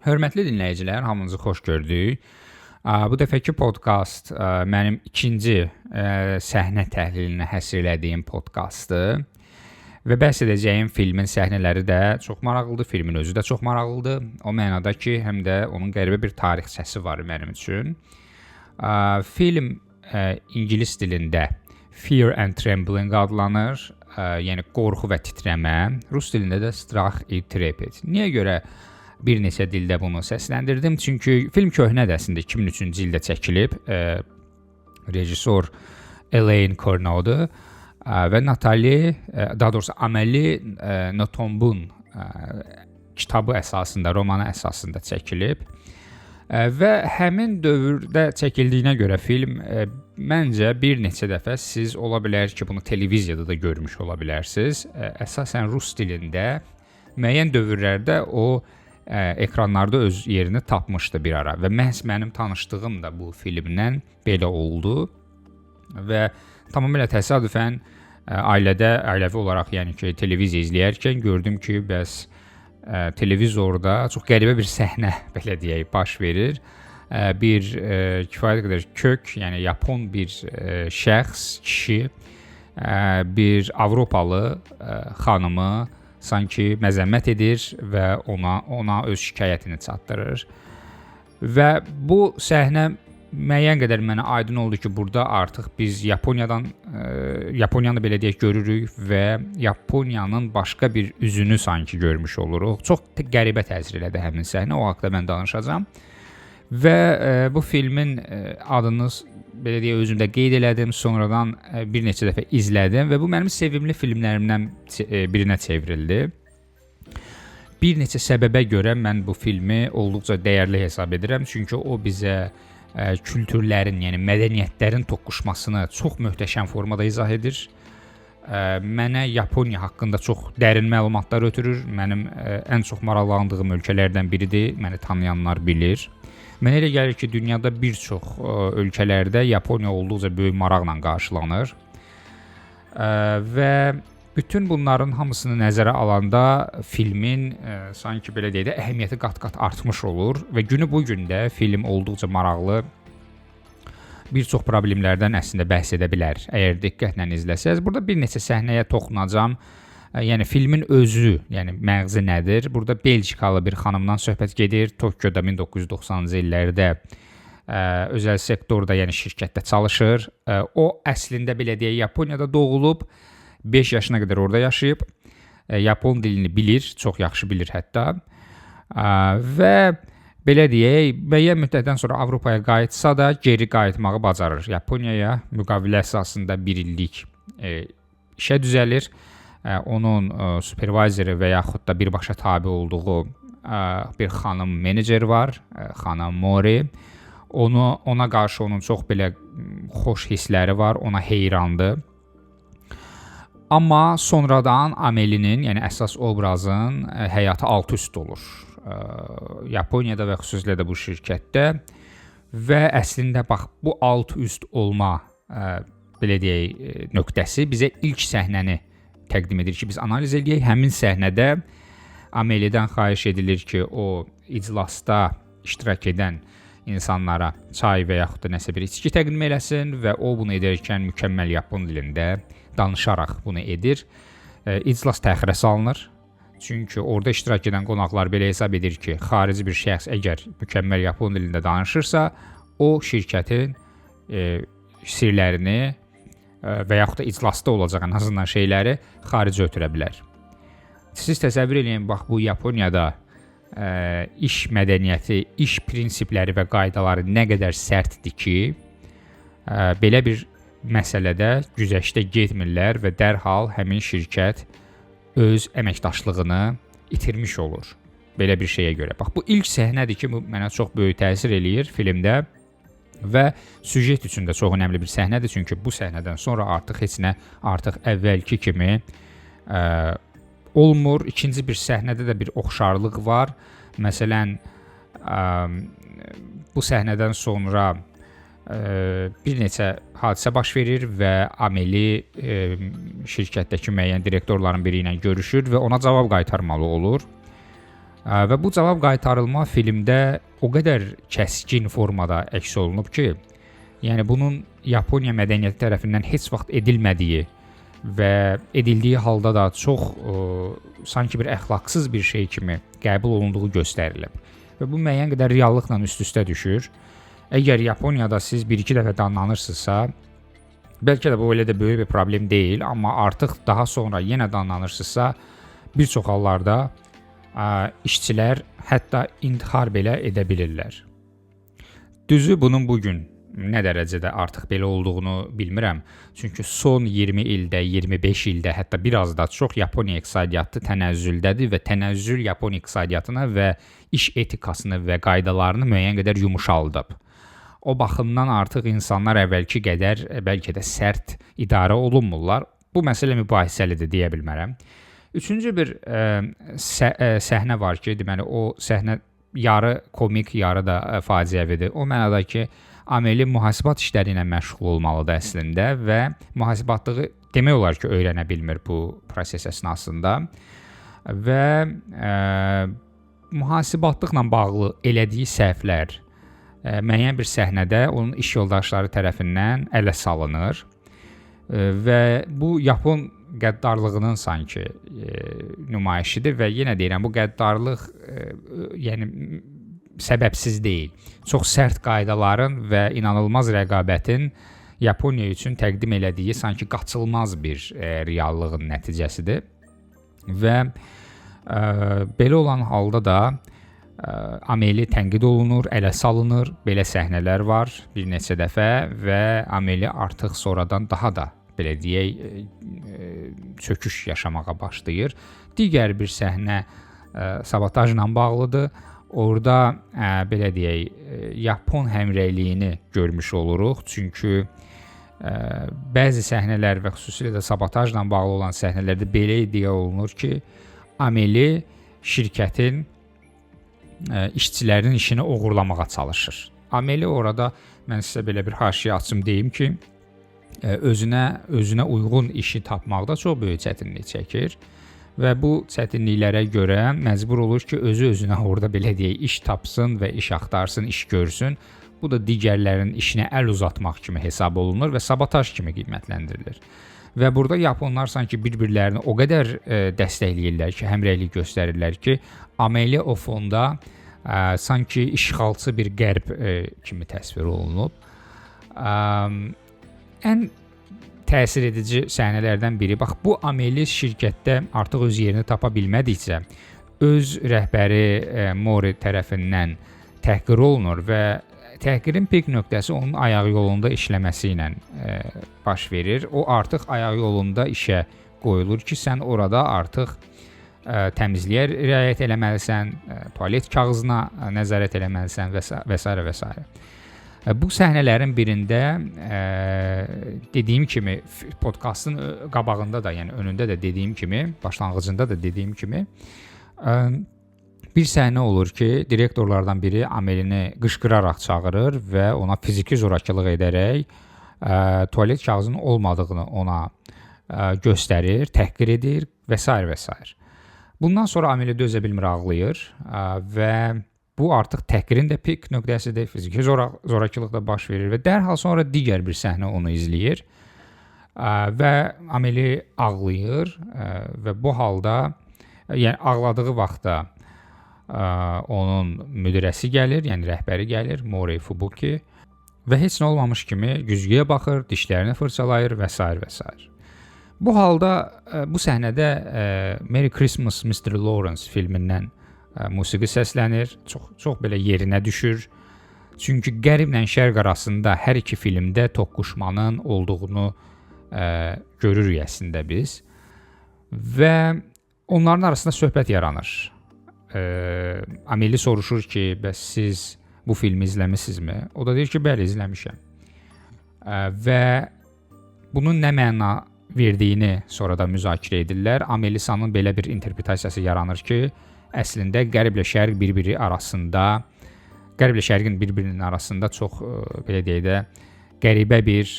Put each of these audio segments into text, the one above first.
Hörmətli dinləyicilər, hamınızı xoş gördük. Bu dəfəki podkast mənim ikinci səhnə təhlilinə həsr elədiyim podkastdır. Və bəhs edəcəyim filmin səhnələri də çox maraqlıdır, filmin özü də çox maraqlıdır. O mənada ki, həm də onun qəribə bir tarixçəsi var mənim üçün. Film ingilis dilində Fear and Trembling adlanır, yəni qorxu və titrəmə. Rus dilində də Strach и трепет. Niyə görə bir neçə dildə bunu səsləndirdim? Çünki film köhnədir əslində, 2003-cü ildə çəkilib. Rejissor Elaine Cornau'dur və Natali, daha doğrusu Amélie Nothomb-un kitabı əsasında, romanı əsasında çəkilib. Və həmin dövrdə çəkildiyinə görə film məncə bir neçə dəfə siz ola bilər ki, bunu televiziyada da görmüş ola bilərsiniz. Əsasən rus dilində müəyyən dövrlərdə o ekranlarda öz yerini tapmışdı bir ara və məhz mənim tanışdığım da bu filmdən belə oldu və tamamilə təsadüfən ailəvi olaraq, yəni ki, televiziya izləyərkən gördüm ki, bəs televizorda çox qəribə bir səhnə, belə deyək, baş verir. Bir kifayət qədər kök, yəni yapon bir şəxs, kişi, bir Avropalı xanımı sanki məzəmmət edir və ona öz şikayətini çatdırır. Və bu səhnə müəyyən qədər mənə aydın oldu ki, burada artıq biz Yaponiyanı belə deyək görürük və Yaponiyanın başqa bir üzünü sanki görmüş oluruq. Çox qəribə təsir elədi həmin səhnə, o haqqda mən danışacağam. Və bu filmin adını belə deyə özümdə qeyd elədim, sonradan bir neçə dəfə izlədim və bu mənim sevimli filmlərimdən birinə çevrildi. Bir neçə səbəbə görə mən bu filmi olduqca dəyərli hesab edirəm, çünki o bizə kültürlərin, yəni mədəniyyətlərin toqquşmasını çox möhtəşəm formada izah edir. Mənə Yaponiya haqqında çox dərin məlumatlar ötürür. Mənim ən çox maraqlandığım ölkələrdən biridir, məni tanıyanlar bilir. Mənə elə gəlir ki, dünyada bir çox ölkələrdə Yaponiya olduqca böyük maraqla qarşılanır. Və bütün bunların hamısını nəzərə alanda filmin sanki belə deyək də əhəmiyyəti qat-qat artmış olur və günü bu gün də film olduqca maraqlı bir çox problemlərdən əslində bəhs edə bilər. Əgər diqqətlə izləsəz, burada bir neçə səhnəyə toxunacağam. Yəni filmin özü, yəni məğzi nədir? Burada Belçikalı bir xanımdan söhbət gedir. Tokyoda 1990-cı illərdə özəl sektorda, yəni şirkətdə çalışır. O əslində belə deyək Yaponiyada doğulub, 5 yaşına qədər orada yaşayıb. Yapon dilini bilir, çox yaxşı bilir hətta. Və belə deyək, müəyyən müddətdən sonra Avropaya qayıtsa da geri qayıtmağı bacarır. Yaponiyaya müqavilə əsasında 1 illik işə düzəlir. Onun supervizoru və yaxud da birbaşa tabe olduğu bir xanım menecer var, xanım Mori. Ona qarşı onun çox belə xoş hissləri var, ona heyrandır. Amma sonradan Amélie'nin, yəni əsas obrazın həyatı alt-üst olur. Yaponiyada və xüsusilə də bu şirkətdə və əslində bax bu alt-üst olma belə deyək nöqtəsi bizə ilk səhnəni təqdim edir ki, biz analiz edək. Həmin səhnədə Amélie'dən xahiş edilir ki, o iclasda iştirak edən insanlara çay və yaxud da nəsə bir içki təqdim eləsin və o bunu edərkən mükəmməl yapon dilində danışaraq bunu edir. İclas təxirə salınır. Çünki orada iştirak edən qonaqlar belə hesab edir ki, xarici bir şəxs əgər mükəmməl yapon dilində danışırsa, o şirkətin sirlərini və yaxud da iclasda olacaq ən azından şeyləri xaricə ötürə bilər. Siz təsəvvür edin, bax bu Yaponiyada iş mədəniyyəti, iş prinsipləri və qaydaları nə qədər sərtdir ki, belə bir məsələdə güzəştə getmirlər və dərhal həmin şirkət öz əməkdaşlığını itirmiş olur. Belə bir şeyə görə. Bax bu ilk səhnədir ki, bu mənə çox böyük təsir eləyir filmdə. Və süjet üçün də çox önəmli bir səhnədir, çünki bu səhnədən sonra artıq heç nə əvvəlki kimi olmur. İkinci bir səhnədə də bir oxşarlıq var. Məsələn, bu səhnədən sonra bir neçə hadisə baş verir və Amélie şirkətdəki müəyyən direktorların biri ilə görüşür və ona cavab qaytarmalı olur. Və bu cavab qaytarılma filmdə o qədər kəskin formada əks olunub ki, yəni bunun Yaponiya mədəniyyəti tərəfindən heç vaxt edilmədiyi və edildiyi halda da çox sanki bir əxlaqsız bir şey kimi qəbul olunduğu göstərilib. Və bu müəyyən qədər reallıqla üst-üstə düşür. Əgər Yaponiyada siz 1-2 dəfə danlanırsınızsa, bəlkə də bu elə də böyük bir problem deyil, amma artıq daha sonra yenə danlanırsınızsa, bir çox hallarda işçilər hətta intihar belə edə bilirlər. Düzü bunun bugün nə dərəcədə artıq belə olduğunu bilmirəm. Çünki son 20 ildə, 25 ildə, hətta biraz da çox Yaponiya iqtisadiyyatı tənəzzüldədir və tənəzzül Yaponiya iqtisadiyyatına və iş etikasını və qaydalarını müəyyən qədər yumşaldıb. O baxımdan artıq insanlar əvvəlki qədər bəlkə də sərt idarə olunmurlar. Bu məsələ mübahisəlidir deyə bilmərəm. Üçüncü bir səhnə var ki, deməli o səhnə yarı komik, yarı da faciəvidir. O mənada ki, Ameli mühasibat işləri ilə məşğul olmalıdır əslində və mühasibatlığı demək olar ki, öyrənə bilmir bu proses əsnasında və mühasibatlıqla bağlı elədiyi səhvlər müəyyən bir səhnədə onun iş yoldaşları tərəfindən ələ salınır və bu Yapon qəddarlığının sanki nümayişidir və yenə deyirəm, bu qəddarlıq yəni səbəbsiz deyil. Çox sərt qaydaların və inanılmaz rəqabətin Yaponiya üçün təqdim elədiyi sanki qaçılmaz bir reallığın nəticəsidir. Və belə olan halda da Ameli tənqid olunur, ələ salınır. Belə səhnələr var bir neçə dəfə və Ameli artıq sonradan daha da belə deyək çöküş yaşamağa başlayır. Digər bir səhnə sabotajla bağlıdır. Orada belə deyək Yapon həmrəyliyini görmüş oluruq. Çünki bəzi səhnələr və xüsusilə də sabotajla bağlı olan səhnələrdə belə iddia olunur ki, Ameli şirkətin işçilərin işini oğurlamağa çalışır. Ameli orada, mən sizə belə bir haşiyə açım deyim ki, özünə uyğun işi tapmaqda çox böyük çətinlik çəkir. Və bu çətinliklərə görə məcbur olur ki, özü-özünə orada belə deyək, iş tapsın və iş axtarsın, iş görsün. Bu da digərlərinin işinə əl uzatmaq kimi hesab olunur və sabotaj kimi qiymətləndirilir. Və burada Yaponlar sanki bir-birlərini o qədər dəstəkləyirlər ki, həmrəylik göstərirlər ki, Ameli o fonda sanki işğalçı bir qərb kimi təsvir olunub. Ən təsir edici səhnələrdən biri, bax bu Ameli şirkətdə artıq öz yerini tapa bilmədikcə, öz rəhbəri Mori tərəfindən təhqir olunur və təhqirin pik nöqtəsi onun ayaq yolunda işləməsi ilə baş verir. O artıq ayaq yolunda işə qoyulur ki, sən orada artıq təmizliyə riayət eləməlisən, tualet kağızına nəzarət eləməlisən və s. və s. Bu səhnələrin birində dediyim kimi podkastın qabağında da, yəni önündə də dediyim kimi, başlanğıcında da dediyim kimi bir səhnə olur ki, direktorlardan biri Amelini qışqıraraq çağırır və ona fiziki zorakılıq edərək tualet kağızının olmadığını ona göstərir, təhqir edir və s. və s. Bundan sonra Ameli dözə bilmir, ağlayır və bu artıq təhqirin də pik nöqtəsidir, fiziki zorakılıq da baş verir və dərhal sonra digər bir səhnə onu izləyir və Ameli ağlayır və bu halda, yəni ağladığı vaxtda onun müdirəsi gəlir, yəni rəhbəri gəlir, Mori Fubuki və heç nə olmamış kimi güzgüyə baxır, dişlərini fırçalayır və s. və s. Bu halda, bu səhnədə Merry Christmas Mr. Lawrence filmindən musiqi səslənir, çox belə yerinə düşür. Çünki qərblə şərq arasında hər iki filmdə toqquşmanın olduğunu görürük əslində biz və onların arasında söhbət yaranır. Ameli soruşur ki, bəs siz bu filmi izləmisinizmi? O da deyir ki, bəli, izləmişəm. Və bunun nə məna verdiyini sonra da müzakirə edirlər. Amelisanın belə bir interpretasiyası yaranır ki, əslində qərblə şərq bir-biri arasında, qərblə şərqin bir-birinin arasında çox belə deyək də qəribə bir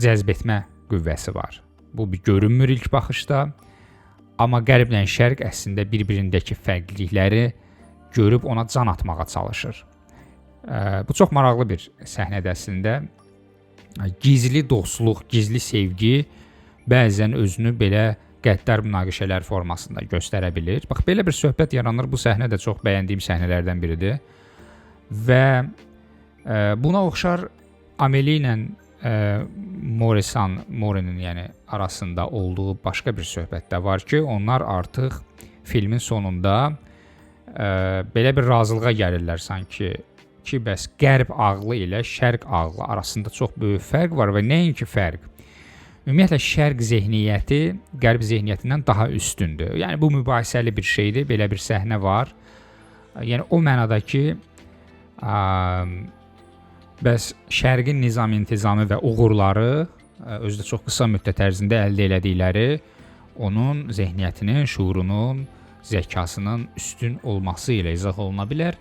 cəzb etmə qüvvəsi var. Bu bir görünmür ilk baxışda, Amma qərblə şərq əslində bir-birindəki fərqlilikləri görüb ona can atmağa çalışır. Bu çox maraqlı bir səhnədir əslində. Gizli dostluq, gizli sevgi bəzən özünü belə qəddar münaqişələr formasında göstərə bilir. Bax, belə bir söhbət yaranır. Bu səhnə də çox bəyəndiyim səhnələrdən biridir. Və buna oxşar Amelie ilə Morinin yəni arasında olduğu başqa bir söhbət də var ki, onlar artıq filmin sonunda belə bir razılığa gəlirlər sanki ki, bəs qərb ağlı ilə şərq ağlı arasında çox böyük fərq var və nəinki fərq. Ümumiyyətlə şərq zehniyyəti qərb zehniyyətindən daha üstündür. Yəni bu mübahisəli bir şeydir, belə bir səhnə var. Yəni o mənada ki, bəs şərqin nizam-intizamı və uğurları özü də çox qısa müddət ərzində əldə elədikləri onun zehniyyətinin, şuurunun, zəkasının üstün olması ilə izah oluna bilər.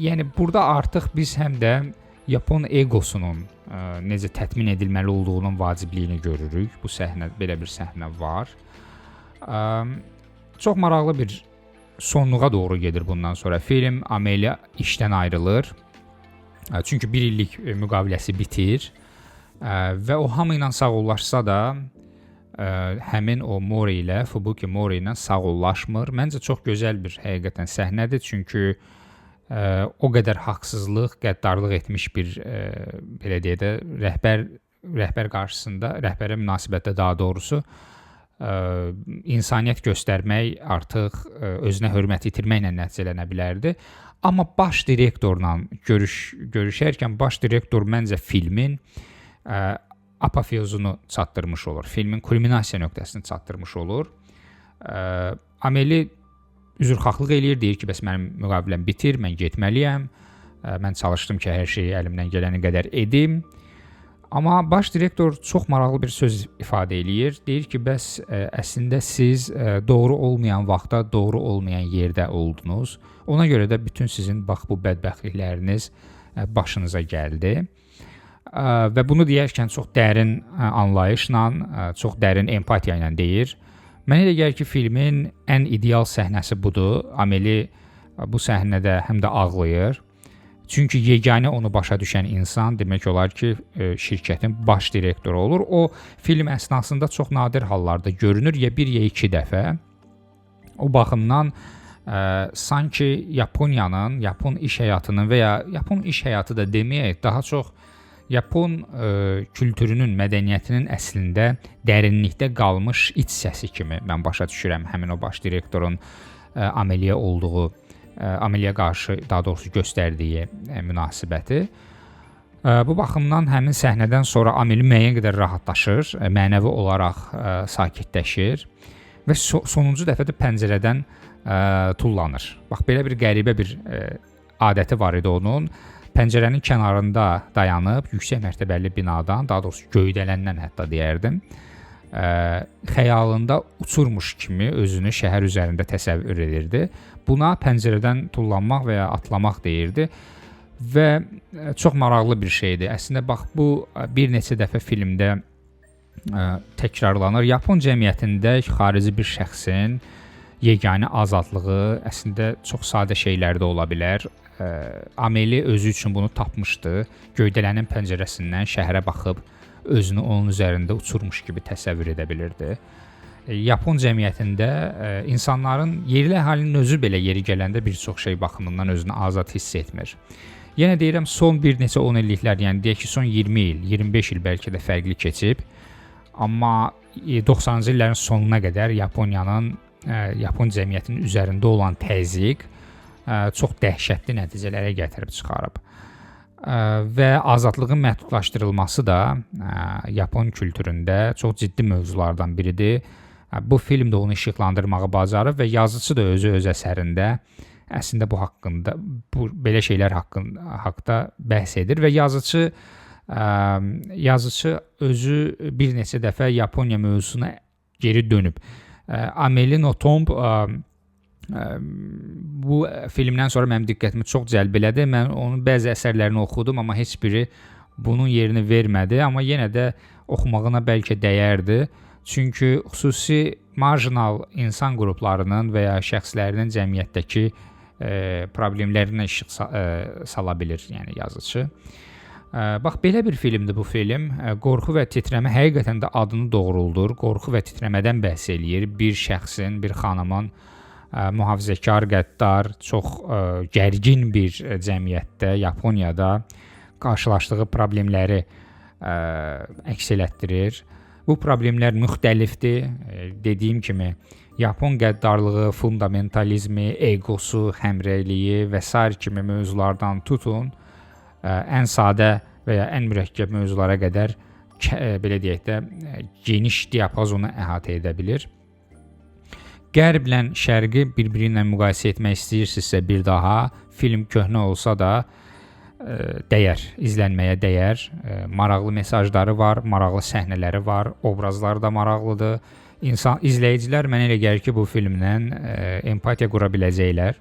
Yəni burada artıq biz həm də Yapon egosunun necə tətmin edilməli olduğunun vacibliyini görürük. Bu səhnə, belə bir səhnə var. Çox maraqlı bir sonluğa doğru gedir bundan sonra. Film Amelia işdən ayrılır. Çünki bir illik müqaviləsi bitir və o hamı ilə sağollaşsa da həmin o Mori ilə, Fubuki Mori ilə sağollaşmır. Məncə çox gözəl bir həqiqətən səhnədir, çünki o qədər haqsızlıq, qəddarlıq etmiş bir belə deyə də rəhbər qarşısında, rəhbərə münasibətdə daha doğrusu insaniyyət göstərmək artıq özünə hörmət itirməklə nəticələnə bilərdi. Amma baş direktorla görüşərkən baş direktor məncə filmin apofeozunu çatdırmış olur. Filmin kulminasiya nöqtəsini çatdırmış olur. Amelie üzrxahlıq eləyir, deyir ki, bəs mənim müqaviləm bitir, mən getməliyəm. Mən çalışdım ki, hər şeyi əlimdən gələni qədər edim. Amma baş direktor çox maraqlı bir söz ifadə eləyir. Deyir ki, bəs əslində siz doğru olmayan vaxtda, doğru olmayan yerdə oldunuz. Ona görə də bütün sizin bax bu bədbəxtlikləriniz başınıza gəldi. Və bunu deyərkən çox dərin anlayışla, çox dərin empatiya ilə deyir. Mənə elə gəlir ki, filmin ən ideal səhnəsi budur. Amelie bu səhnədə həm də ağlayır. Çünki yeganə onu başa düşən insan demək olar ki, şirkətin baş direktoru olur. O film əsnasında çox nadir hallarda görünür, ya bir ya iki dəfə. O baxımdan sanki Yaponiyanın, Yapon iş həyatının və ya Yapon iş həyatı da deməyək, daha çox Yapon kültürünün, mədəniyyətinin əslində dərinlikdə qalmış iç səsi kimi mən başa düşürəm həmin o baş direktorun Amelia qarşı daha doğrusu göstərdiyi münasibəti. Bu baxımdan həmin səhnədən sonra Amelie müəyyən qədər rahatlaşır, mənəvi olaraq sakitləşir və sonuncu dəfə də pəncərədən tullanır. Bax, belə bir qəribə bir adəti var idi onun. Pəncərənin kənarında dayanıb yüksək mərtəbəli binadan, daha doğrusu göydələndən hətta deyərdim, xəyalında uçurmuş kimi özünü şəhər üzərində təsəvvür edirdi. Buna pəncərədən tullanmaq və ya atlamaq deyirdi və çox maraqlı bir şeydir. Əslində bax bu bir neçə dəfə filmdə təkrarlanır. Yapon cəmiyyətində xarici bir şəxsin yeganə azadlığı əslində çox sadə şeylərdə ola bilər. Amelie özü üçün bunu tapmışdı. Göydələnin pəncərəsindən şəhərə baxıb özünü onun üzərində uçurmuş kimi təsəvvür edə bilirdi. Yapon cəmiyyətində insanların, yerli əhalinin özü belə yeri gələndə bir çox şey baxımından özünü azad hiss etmir. Yenə deyirəm, son bir neçə 10 illiklər, yəni deyək ki, son 20 il, 25 il bəlkə də fərqli keçib. Amma 90-cı illərin sonuna qədər Yapon cəmiyyətinin üzərində olan təzyiq çox dəhşətli nəticələrə gətirib çıxarıb. Və azadlığın məhdudlaşdırılması da Yapon kültüründə çox ciddi mövzulardan biridir. Bu film də onu işıqlandırmağı bacarıb və yazıcı da özü öz əsərində əslində bu haqqında, belə şeylər haqqda bəhs edir və yazıcı özü bir neçə dəfə Yaponiya mövzusuna geri dönüb. Amelie Nothomb bu filmdən sonra mənim diqqətimi çox cəlb elədi. Mən onun bəzi əsərlərini oxudum, amma heç biri bunun yerini vermədi. Amma yenə də oxumağına bəlkə dəyərdi. Çünki xüsusi marjinal insan qruplarının və ya şəxslərinin cəmiyyətdəki problemlərinə işıq sala bilir, yəni yazıçı. Bax, belə bir filmdir bu film. Qorxu və titrəmə həqiqətən də adını doğruldur. Qorxu və titrəmədən bəhs eləyir. Bir şəxsin, bir xanımın mühafizəkar, qəddar, çox gərgin bir cəmiyyətdə, Yaponiyada qarşılaşdığı problemləri əks elətdirir. Bu problemlər müxtəlifdir. Dediyim kimi, Yapon qəddarlığı, fundamentalizmi, egosu, həmrəyliyi və sair kimi mövzulardan tutun, ən sadə və ya ən mürəkkəb mövzulara qədər belə deyək də geniş diapazonu əhatə edə bilir. Qərblə şərqi bir-biri ilə müqayisə etmək istəyirsinizsə bir daha, film köhnə olsa da dəyər, izlənməyə dəyər. Maraqlı mesajları var, maraqlı səhnələri var, obrazları da maraqlıdır. İzləyicilər mənə elə gəlir ki, bu filmlə empatiya qura biləcəklər.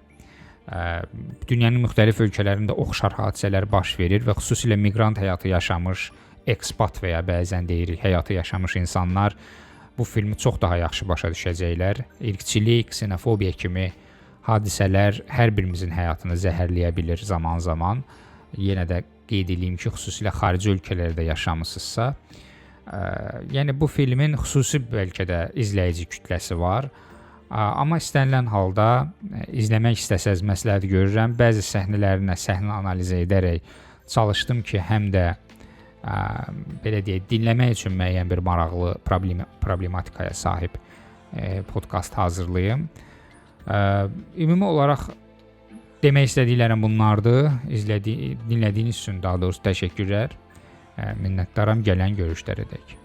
Dünyanın müxtəlif ölkələrində oxşar hadisələr baş verir və xüsusilə miqrant həyatı yaşamış, ekspat və ya bəzən deyirik, həyatı yaşamış insanlar bu filmi çox daha yaxşı başa düşəcəklər. İrqçilik, ksenofobiya kimi hadisələr hər birimizin həyatını zəhərləyə bilir zaman-zaman. Yenə də qeyd edeyim ki, xüsusilə xarici ölkələrdə yaşamısınızsa, yəni bu filmin xüsusi bəlkə də izləyici kütləsi var. Amma istənilən halda izləmək istəsəz məsləhət görürəm. Bəzi səhnələrinə səhnə analiz edərək çalışdım ki, həm də belə deyək, dinləmək üçün müəyyən bir maraqlı problematikaya sahib podkast hazırlayım. Ümumi olaraq demək istədiklərim bunlardır. Dinlədiyiniz üçün daha doğrusu təşəkkürlər. Minnətdaram gələn görüşlərədək.